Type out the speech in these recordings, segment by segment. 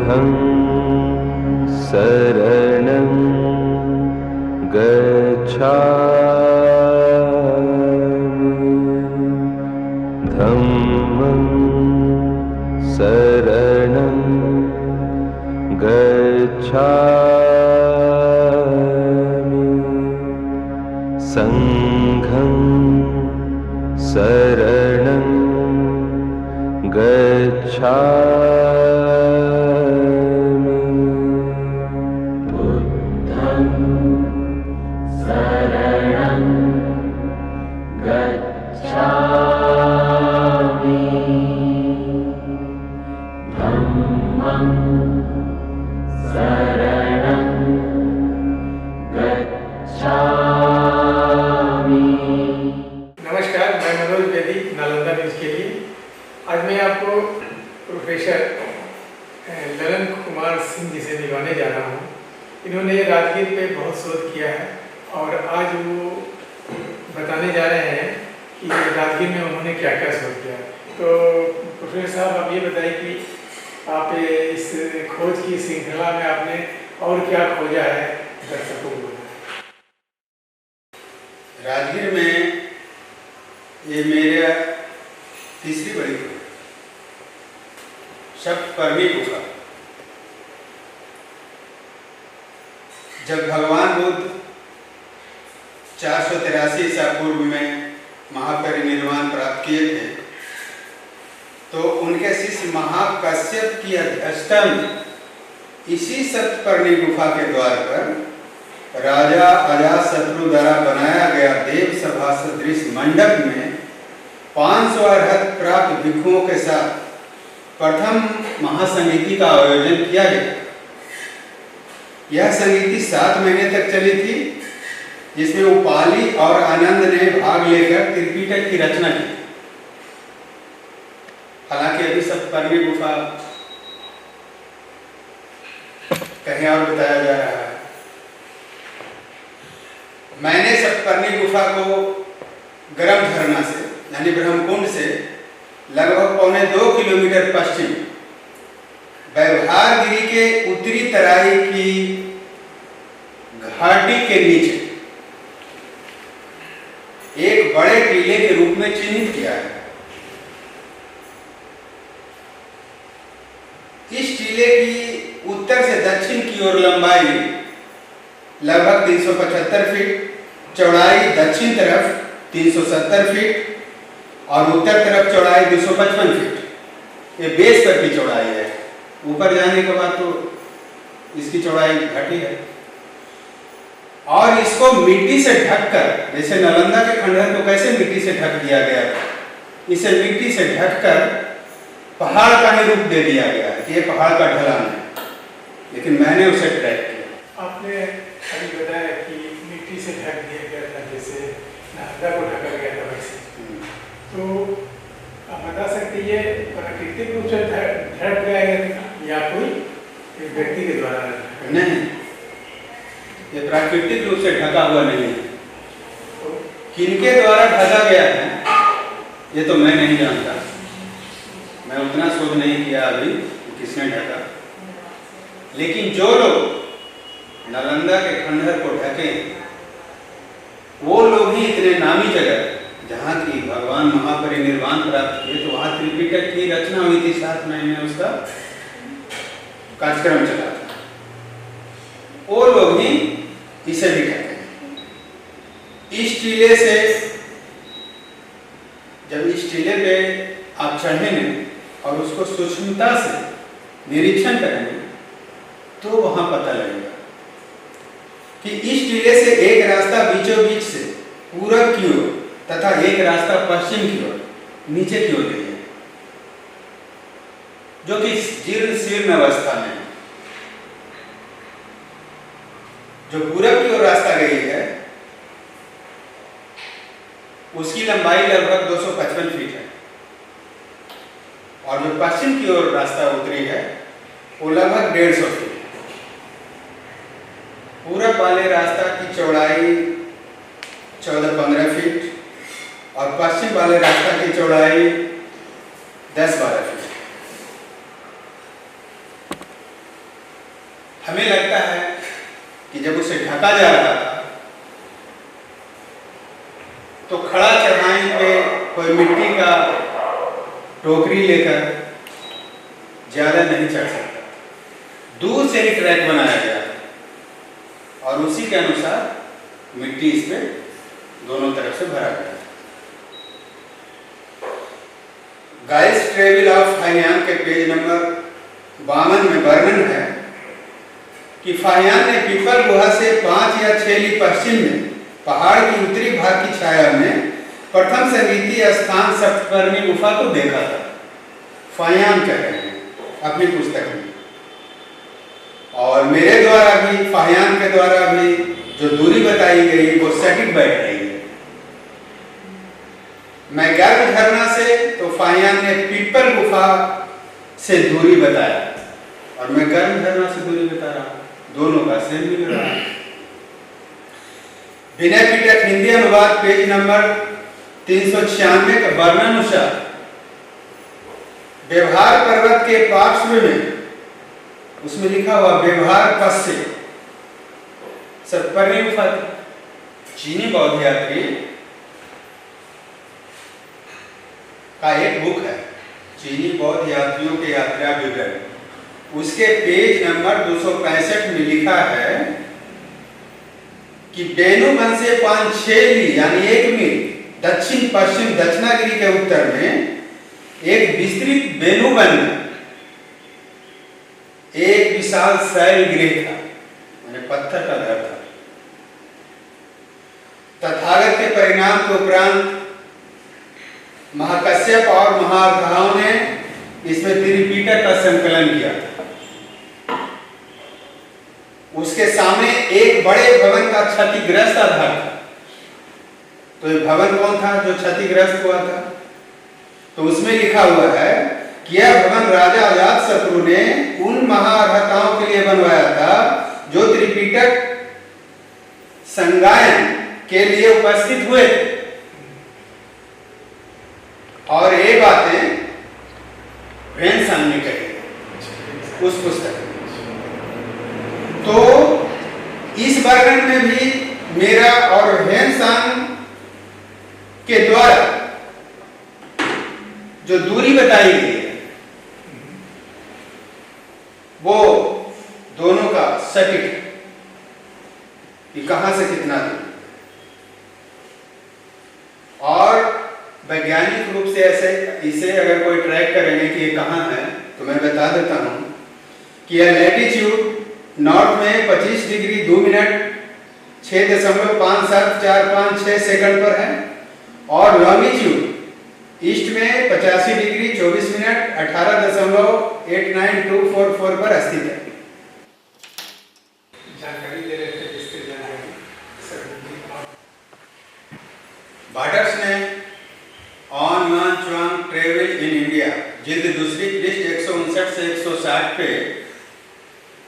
बुद्धं शरणं गच्छामि धम्मं शरणं गच्छामि संघं शरणं गच्छामि बुद्धं शरणं गच्छामि धम्मं शरणं गच्छामि। नमस्कार, मैं मनोज बेदी, नालंदा न्यूज़ के लिए। आज मैं आपको प्रोफेसर ललन कुमार सिंह जी से मिलवाने जा रहा हूँ। इन्होंने राजगीर पे बहुत शोध किया है और आज वो बताने जा रहे हैं कि राजगीर में उन्होंने क्या क्या शोध किया। तो प्रोफेसर साहब, आप ये बताइए कि आप इस खोज की श्रृंखला में आपने और क्या खोजा है दर्शकों को? राजगीर में ये मेरा तीसरी बड़ी खोज, सप्तपर्णी गुफा। जब भगवान बुद्ध 483 ईसा पूर्व में महापरिनिर्वाण प्राप्त किए थे, तो उनके शिष्य महाकश्यप की अध्यक्षता में इसी सप्तपर्णी गुफा के द्वार पर राजा अजातशत्रु द्वारा बनाया गया देव सभा सदृश मंडप में 500 अर्हत प्राप्त भिक्षुओं के साथ प्रथम महासंगीति का आयोजन किया गया। यह संगीति 7 महीने तक चली थी, जिसमें उपाली और आनंद ने भाग लेकर त्रिपिटक की रचना की। हालांकि अभी सप्तपर्णी गुफा कहीं और बताया जा रहा है। मैंने सप्तपर्णी गुफा को गरम झरना से यानी ब्रह्मकुंड से लगभग 1.25 किलोमीटर पश्चिम व्यवहारगिरी के उत्तरी तराई की घाटी के नीचे एक बड़े टीले के रूप में चिन्हित किया है। इस टीले की उत्तर से दक्षिण की ओर लंबाई लगभग 375 फीट, चौड़ाई दक्षिण तरफ 370 फीट और उत्तर तरफ चौड़ाई 255 फीट। ये बेस पर की चौड़ाई है। ऊपर जाने के बाद तो इसकी चौड़ाई घटी है। और इसको मिट्टी से ढककर, जैसे नालंदा के खंडहर को कैसे मिट्टी से ढक दिया गया था, इसे मिट्टी से ढककर पहाड़ का ही रूप दे दिया गया है कि ये पहाड़ का ढलान है। लेकिन मैंने उसे ट्रैक किया। आपने अभी बताया कि मिट्टी से ढक दिया गया था, जैसे नालंदा को ढका गया था वैसे। तो आप बता सकते हैं ये प्राकृतिक रूप से ढक गया है या कोई एक व्यक्ति के द्वारा? नहीं, ये प्राकृतिक रूप से ढका हुआ नहीं है। तो किनके द्वारा ढका गया है ये तो मैं नहीं जानता। मैं उतना शोध नहीं किया अभी किसने ढका। लेकिन जो लोग नालंदा के खंडहर को ढके वो लोग ही इतने नामी जगह जहाँ की भगवान महापरिनिर्वाण प्राप्त किए, तो वहाँ त्रिपिटक की रचना हुई थी। 7 महीने उसका कार्यक्रम चला था। वो लोग ही इसे भी कहते हैं। इस टीले से जब इस टीले पे आप चढ़ेंगे और उसको सूक्ष्मता से निरीक्षण करेंगे तो वहां पता लगेगा कि इस टीले से एक रास्ता बीचों बीच से पूरब की ओर तथा एक रास्ता पश्चिम की ओर नीचे की ओर गई है, जो कि जीर्ण शीर्ण अवस्था में है। जो पूरब की ओर रास्ता गई है उसकी लंबाई लगभग 255 फीट है और जो पश्चिम की ओर रास्ता उतरी है वो लगभग 150 फीट है। पूरब वाले रास्ता की चौड़ाई 14-15 फीट और पश्चिम वाले रास्ता की चौड़ाई 10-12 फीट। हमें लगता है कि जब उसे ढका जा रहा था तो खड़ा चढ़ाई पे कोई मिट्टी का टोकरी लेकर ज्यादा नहीं चढ़ सकता, दूर से ही ट्रैक बनाया गया और उसी के अनुसार मिट्टी इस पे दोनों तरफ से भरा गया। गाइड्स ट्रेवल ऑफ फाहियान के पेज नंबर 52 में वर्णन है कि फाहियान ने पीपल गुहा से 5 या 6 ली पश्चिम में पहाड़ की उत्तरी भाग की छाया में प्रथम संगीतीय स्थान सप्तपर्णी गुफा को देखा था। फाहियान कह रहे हैं अपनी पुस्तक में, और मेरे द्वारा भी, फाहियान के द्वारा भी जो दूरी बताई गई वो सटीक बैठ रही है। मैं गर्भ झरना से, तो फाहियान ने पीपल गुफा से दूरी बताया और मैं गर्भ झरना से दूरी बता रहा हूं, दोनों का सेम मिल रहा है। विनय पीटक हिंदी अनुवाद पेज नंबर 396 का वर्णन अनुसार व्यवहार पर्वत के पार्श्व में, उसमें लिखा हुआ व्यवहार पश्चिम सप्तपर्णी गुफा। चीनी बौद्ध यात्री का एक बुक है, चीनी बौद्ध यात्रियों के यात्रा विवरण, उसके पेज नंबर 265 में लिखा है कि बेनुबन से 5-6 ली यानी 1 मील दक्षिण पश्चिम दक्षिणागिरी के उत्तर में एक विस्तृत बेनुबन में एक विशाल शैल गृह था, माने पत्थर का घर था। तथागत के परिणाम के उपरांत महाकश्यप और महाअघाओं ने इसमें त्रिपिटक का संकलन किया। उसके सामने एक बड़े भवन का क्षतिग्रस्त आधार था। तो ये भवन कौन था जो क्षतिग्रस्त हुआ था? तो उसमें लिखा हुआ है कि यह भवन राजा अजातशत्रु ने उन महाअघाओं के लिए बनवाया था जो त्रिपिटक संगायन के लिए उपस्थित हुए थे। और ये बातें वेन सन ने कही उस पुस्तक में। तो इस वर्णन में भी मेरा और वेन सन के द्वारा जो दूरी बताई गई है वो दोनों का सटीक है कि कहां से कितना दूर, और वैज्ञानिक रूप से ऐसे इसे अगर कोई ट्रैक करेंगे कि ये कहां है तो मैं बता देता हूं कि यह लैटिट्यूड नॉर्थ में 25 डिग्री 2 मिनट 6.5745 सेकंड पर है और लॉन्गिट्यूड ईस्ट में 85 डिग्री 24 मिनट 18.89244 पर स्थित है। जानकारी दे रहे थे इसके जानकारी बाटर्स ने ऑन मान च्वांग ट्रेवल इन इंडिया जिल्द दूसरी पृष्ठ 159 से 160 पे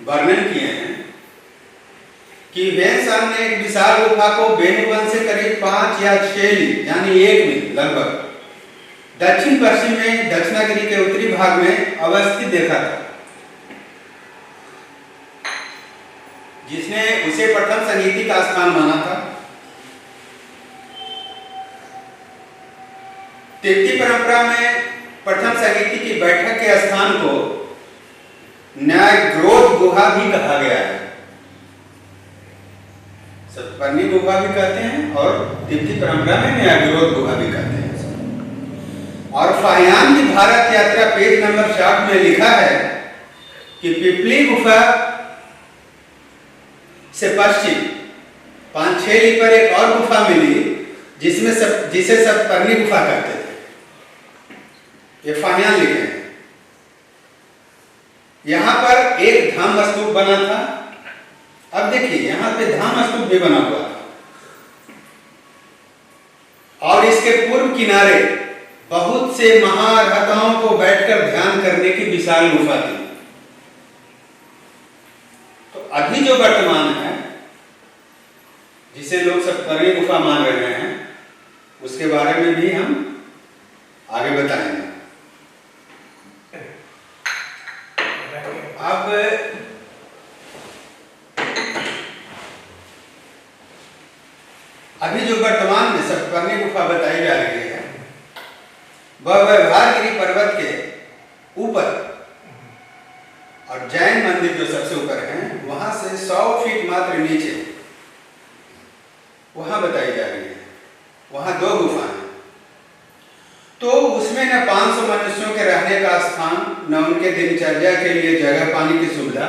वर्णन किए हैं कि वेन सन ने एक विशाल गुफा को बेनुबन से करीब 5 या 6 ली यानी 1 मील लगभग दक्षिण पश्चिम में दक्षिणागिरी के उत्तरी भाग में अवस्थित देखा था, जिसने उसे प्रथम संगीति का स्थान माना था। तिब्बती परंपरा में प्रथम संगीति की बैठक के स्थान को न्यायग्रोध गुहा भी कहा गया है। सप्तपर्णी गुहा भी कहते हैं और तिब्बती परंपरा में न्यायग्रोध गुहा भी कहते हैं। और फाहियान की भारत यात्रा पेज नंबर 60 में लिखा है कि पिपली गुफा से पश्चिम 5-6 ली पर एक और गुफा मिली जिसे सप्तपर्णी गुफा कहते थे। ये फाहियान लिखे हैं। यहां पर एक धाम स्तूप बना था। अब देखिए यहां पे धाम स्तूप भी बना हुआ था और इसके पूर्व किनारे बहुत से महाअघाओं को बैठकर ध्यान करने की विशाल गुफा थी। तो अभी जो वर्तमान है जिसे लोग सप्तपर्णी गुफा मान रहे हैं उसके बारे में भी हम आगे बताएंगे। अब अभी जो वर्तमान में सप्तपर्णी गुफा बताई जा रही है वह वैभारगिरी पर्वत के ऊपर और जैन मंदिर जो सबसे ऊपर है वहां से 100 फीट मात्र नीचे वहां बताई जा रही है। वहां 2 गुफा हैं। तो उसमें न 500 मनुष्यों के रहने का स्थान, न उनके दिनचर्या के लिए जगह पानी की सुविधा।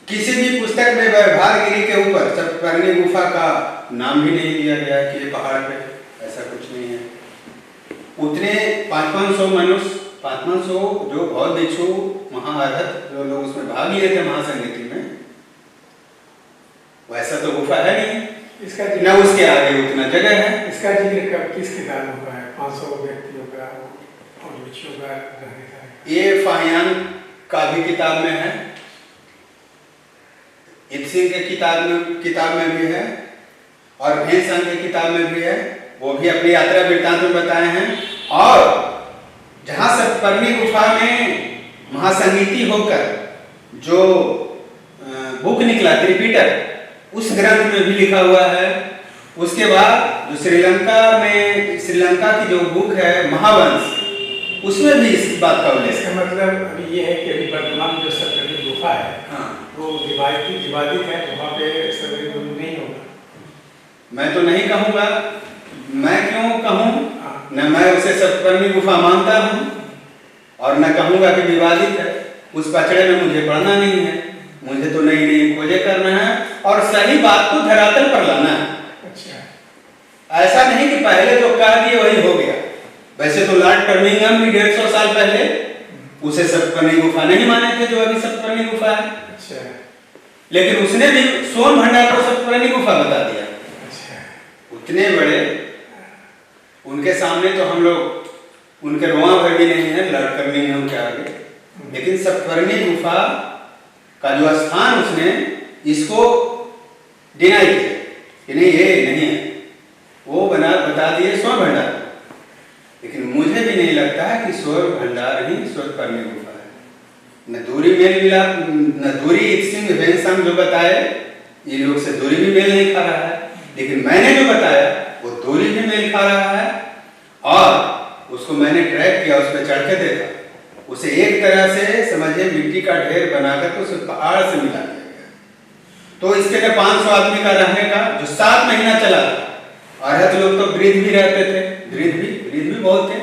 किसी भी पुस्तक में वैभारगिरी के ऊपर सप्तपर्णी गुफा का नाम भी नहीं दिया गया कि ये पहाड़ पे, ऐसा कुछ नहीं है। उतने 500 मनुष्य, 500 जो बौद्ध भिक्षु महारहत जो लोग उसमें भाग लिए थे महासंगीति में, वैसा तो गुफा है नहीं। इसका न उसके आगे उतना जगह है। इसका जिक्र कब किस किताब में हुआ है? 500 व्यक्तियों का और भिक्षुओं का रहने का। ये फाहियान का भी किताब में है, इत्सिंग के किताब में भी है और भेंसंग के किताब में भी है। वो भी अपनी यात्रा वृत्तांत में बताए हैं। और जहां सप्तपर्णी गुफा में महासंगीति होकर जो बुक निकला त्रिपिटक, उस ग्रंथ में भी लिखा हुआ है। उसके बाद जो श्रीलंका की जो बुक है महावंश, उसमें भी इस बात का उल्लेख। इसका मतलब अभी ये है कि अभी वर्तमान जो सप्तपर्णी गुफा है, हाँ, वो विवादित है, वहाँ पे सप्तपर्णी नहीं होगा। मैं तो नहीं कहूँगा, मैं क्यों कहूँ? न मैं उसे सप्तपर्णी गुफा मानता हूँ और न कहूँगा कि विवादित है। उस पचड़े में मुझे पढ़ना नहीं है। मुझे तो नई नई खोजें करना है और सही बात को धरातल पर लाना है। अच्छा, ऐसा नहीं कि पहले जो कह दिए वही हो गया। वैसे तो लॉर्ड टर्मिंगम भी 150 साल पहले उसे सप्तपर्णी गुफा नहीं माने थे, जो अभी सप्तपर्णी गुफा है। अच्छा, लेकिन उसने भी सोन भंडार को सप्तपर्णी गुफा बता दिया। अच्छा, उतने बड़े, उनके सामने तो हम लोग, उनके रोआ भर भी नहीं है लॉर्ड टर्मिंगम के आगे। लेकिन सप्तपर्णी गुफा का जो स्थान उसने इसको डिनाई किया कि नहीं, ये नहीं है। वो बता दिए स्वर्ण भंडार। लेकिन मुझे भी नहीं लगता है कि स्वर्ण भंडार ही सप्तपर्णी गुफा है। न दूरी मेल मिला, न दूरी इत्सिंग भेंसंग जो बताए, ये लोग से दूरी भी मेल नहीं खा रहा है। लेकिन मैंने जो बताया वो दूरी भी मेल खा रहा है। और उसको मैंने ट्रैक किया, उस पर चढ़ के देखा। उसे एक तरह से समझिए मिट्टी का ढेर बनाकर तो उसे पहाड़ से मिला दिया गया। तो इसके लिए 500 आदमी का रहने का जो 7 महीना चला। अरहत लोग तो वृद्ध भी रहते थे, वृद्ध भी बहुत थे।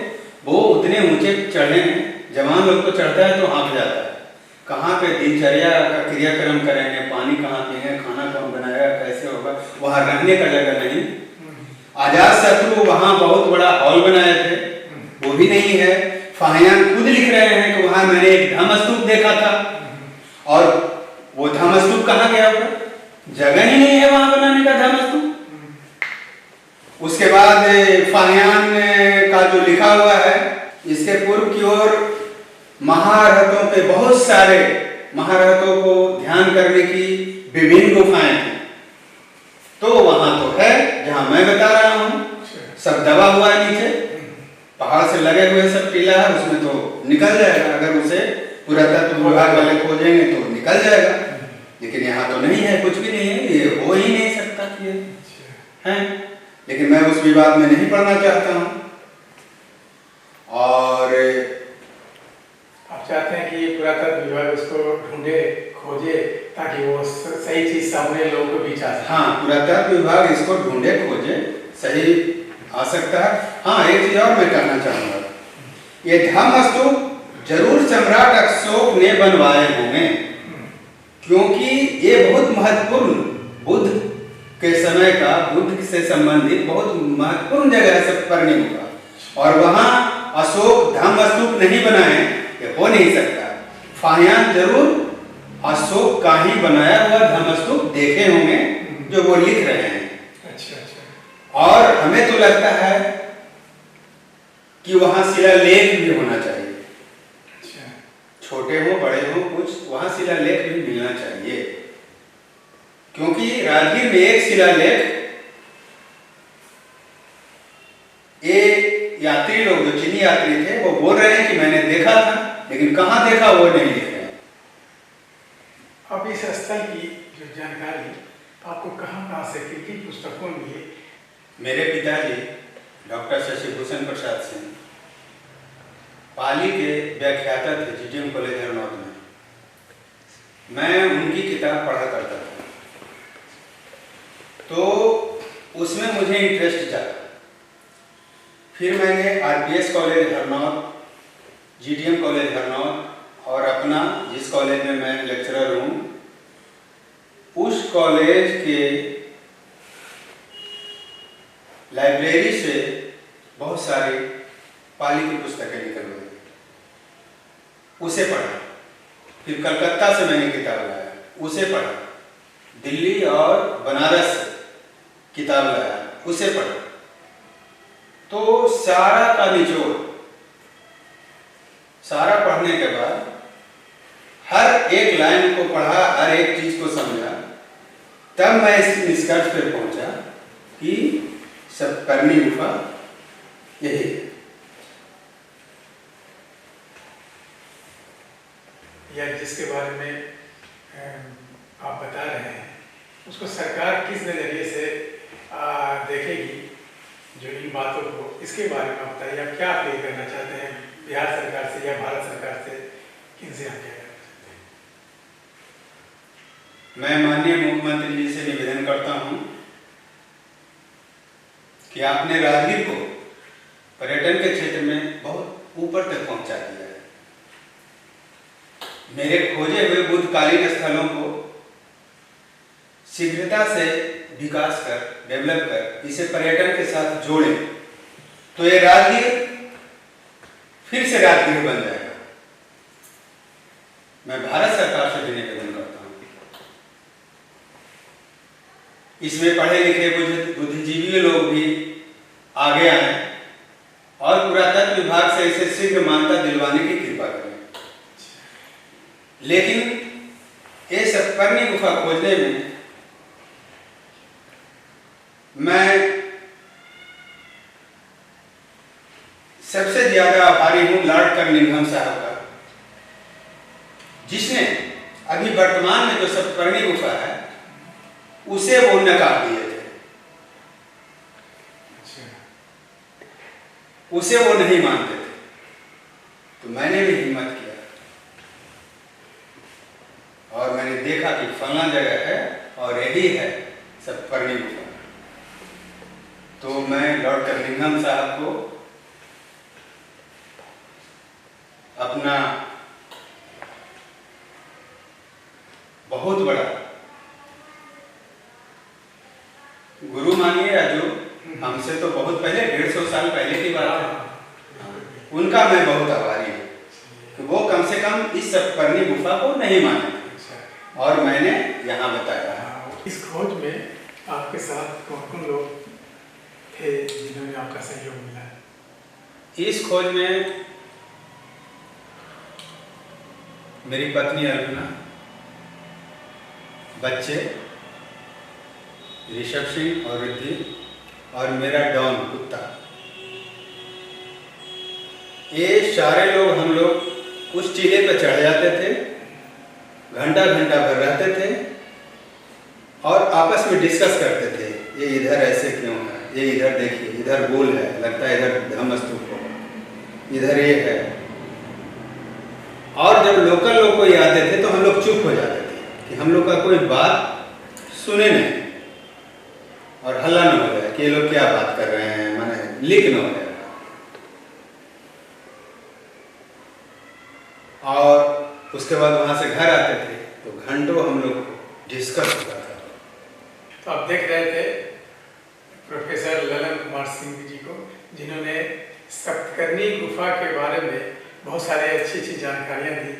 वो उतने ऊंचे चढ़े हैं, जवान लोग तो चढ़ता है तो हाँफ जाता है। कहाँ पे दिनचर्या का क्रियाक्रम करेंगे, पानी कहाँ पिएंगे, खाना कौन बनाएगा, कैसे होगा, वहाँ रहने का जगह नहीं। अजात शत्रु वहाँ बहुत बड़ा हॉल बनाए थे, वो भी नहीं है। फाहियान खुद लिख रहे हैं कि वहां मैंने एक धम्मस्तूप देखा था और वो धम्मस्तूप कहाँ गया होगा? जगह ही नहीं है वहां बनाने का धम्मस्तूप। उसके बाद फाहियान का जो लिखा हुआ है, इसके पूर्व की ओर महारहतों पे बहुत सारे महारहतों को ध्यान करने की विभिन्न गुफाएं थी। तो वहां तो है जहां मैं बता रहा हूं, सब दबा हुआ है नीचे, पहाड़ से लगे हुए सब टीला है, उसमें तो निकल जाएगा। अगर उसे पुरातत्व विभाग वाले खोजेंगे तो निकल जाएगा। लेकिन यहाँ तो नहीं है, कुछ भी नहीं है, ये हो ही नहीं सकता ये है। लेकिन मैं उस विवाद में नहीं पढ़ना चाहता हूँ। और आप चाहते हैं कि पुरातत्व विभाग उसको ढूंढे, खोजे, ताकि वो सही चीज सामने लोगों को बीच आ सके। हाँ, पुरातत्व विभाग इसको ढूंढे, खोजे, सही आ सकता है। हाँ, एक चीज और मैं कहना चाहूंगा, ये धम्मस्तूप जरूर सम्राट अशोक ने बनवाए होंगे, क्योंकि ये बहुत महत्वपूर्ण बुद्ध के समय का, बुद्ध से संबंधित बहुत महत्वपूर्ण जगह है सप्तपर्णी गुफा। और वहां अशोक धम्मस्तूप नहीं बनाए, ये हो नहीं सकता। फाहियान जरूर अशोक का ही बनाया हुआ धम्मस्तूप देखे होंगे जो वो लिख रहे हैं। और हमें तो लगता है कि वहां शिलालेख भी होना चाहिए। छोटे हो बड़े हो, कुछ वहां शिलालेख भी मिलना चाहिए, क्योंकि राजगीर में एक शिलालेख ये यात्री लोग जो चीनी यात्री थे वो बोल रहे हैं कि मैंने देखा था, लेकिन कहां देखा वो नहीं लिख रहे। अब इस स्थल की जो जानकारी तो आपको कहाँ से किन पुस्तकों में? मेरे पिताजी डॉक्टर शशि भूषण प्रसाद सिंह पाली के व्याख्याता थे जीडीएम कॉलेज हरनौत में। मैं उनकी किताब पढ़ा करता था, तो उसमें मुझे इंटरेस्ट जागा। फिर मैंने RPS college Harnaut, GDM college Harnaut और अपना जिस कॉलेज में मैं लेक्चरर हूँ उस कॉलेज के लाइब्रेरी से बहुत सारी पाली की पुस्तकें निकलवाई, उसे पढ़ा। फिर कलकत्ता से मैंने किताब लाया, उसे पढ़ा। दिल्ली और बनारस से किताब लाया, उसे पढ़ा। तो सारा का निचोड़, सारा पढ़ने के बाद हर एक लाइन को पढ़ा, हर एक चीज को समझा, तब मैं इस निष्कर्ष पर पहुंचा कि सतकर्णी गुफा यही है। या जिसके बारे में आप बता रहे हैं उसको सरकार किस नज़रिए से देखेगी, जो इन बातों को, इसके बारे में आप बताइए। आप क्या अपील करना चाहते हैं बिहार सरकार से या भारत सरकार से, किनसे आप क्या करना चाहते हैं? मैं माननीय मुख्यमंत्री जी से निवेदन करता हूं कि आपने राजगीर को पर्यटन के क्षेत्र में बहुत ऊपर तक पहुंचा दिया है। मेरे खोजे हुए बुद्धकालीन स्थलों को शीघ्रता से विकास कर, डेवलप कर, इसे पर्यटन के साथ जोड़ें, तो ये राजगीर फिर से राजगीर बन जाएगा। मैं भारत सरकार से भी निवेदन करता हूं, इसमें पढ़े लिखे बुद्धिजीवी लोग भी आगे आए और पुरातत्व विभाग से इसे शीघ्र मान्यता दिलवाने की कृपा करें। लेकिन ये सतकर्णी गुफा खोजने में मैं सबसे ज्यादा आभारी हूं लॉर्ड कर्निंघम साहब का, जिसने अभी वर्तमान में जो सतकर्णी गुफा है उसे वो नकार दिए थे। उसे वो नहीं मानते थे, तो मैंने भी हिम्मत किया और मैंने देखा कि फलाना जगह है और यही है सतकर्णी गुफा। तो मैं लॉर्ड कर्निंघम साहब को अपना बहुत बड़ा गुरु मानिए, या जो हमसे तो बहुत पहले 150 साल पहले की बात है, उनका मैं बहुत आभारी हूँ कि वो कम से कम इस सतकर्णी गुफा को नहीं माने और मैंने यहाँ बताया। इस खोज में आपके साथ कौन कौन लोग थे जिन्होंने आपका सहयोग मिला? इस खोज में मेरी पत्नी अर्जुना, बच्चे ऋषभ सिंह और रिद्धि और मेरा डॉन कुत्ता, ये सारे लोग, हम लोग उस टीले पर चढ़ जाते थे, घंटा घंटा भर रहते थे और आपस में डिस्कस करते थे, ये इधर ऐसे क्यों है, ये इधर देखिए, इधर गोल है, लगता है इधर धम्मस्तूप होगा, इधर ये है। और जब लोकल लोग कोई आते थे तो हम लोग चुप हो जाते थे कि हम लोग का कोई बात सुने नहीं और हल्ला न हो जाए कि ये लोग क्या बात कर रहे हैं, माने लीक न हो जाए। और उसके बाद वहां से घर आते थे तो घंटों हम लोग डिस्कस होता था। तो आप देख रहे थे प्रोफेसर ललन कुमार सिंह जी को, जिन्होंने सतकर्णी गुफा के बारे में बहुत सारे अच्छी अच्छी जानकारियाँ दी।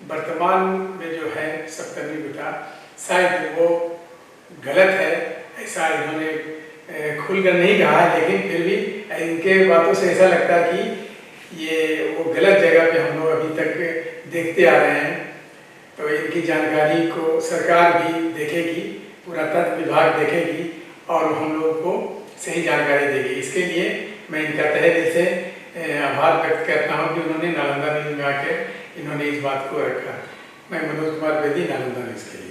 वर्तमान में जो है सतकर्णी गुफा शायद वो गलत है, ऐसा इन्होंने खुलकर नहीं कहा है, लेकिन फिर भी इनके बातों से ऐसा लगता है कि ये वो गलत जगह पे हम लोग अभी तक देखते आ रहे हैं। तो इनकी जानकारी को सरकार भी देखेगी, पुरातत्व विभाग देखेगी और हम लोग को सही जानकारी देगी। इसके लिए मैं इनका तहे दिल से आभार व्यक्त करता हूँ कि उन्होंने नालंदा न्यूज़ में आकर इन्होंने इस बात को रखा। मैं मनोज कुमार बेदी, नालंदा न्यूज़ के लिए।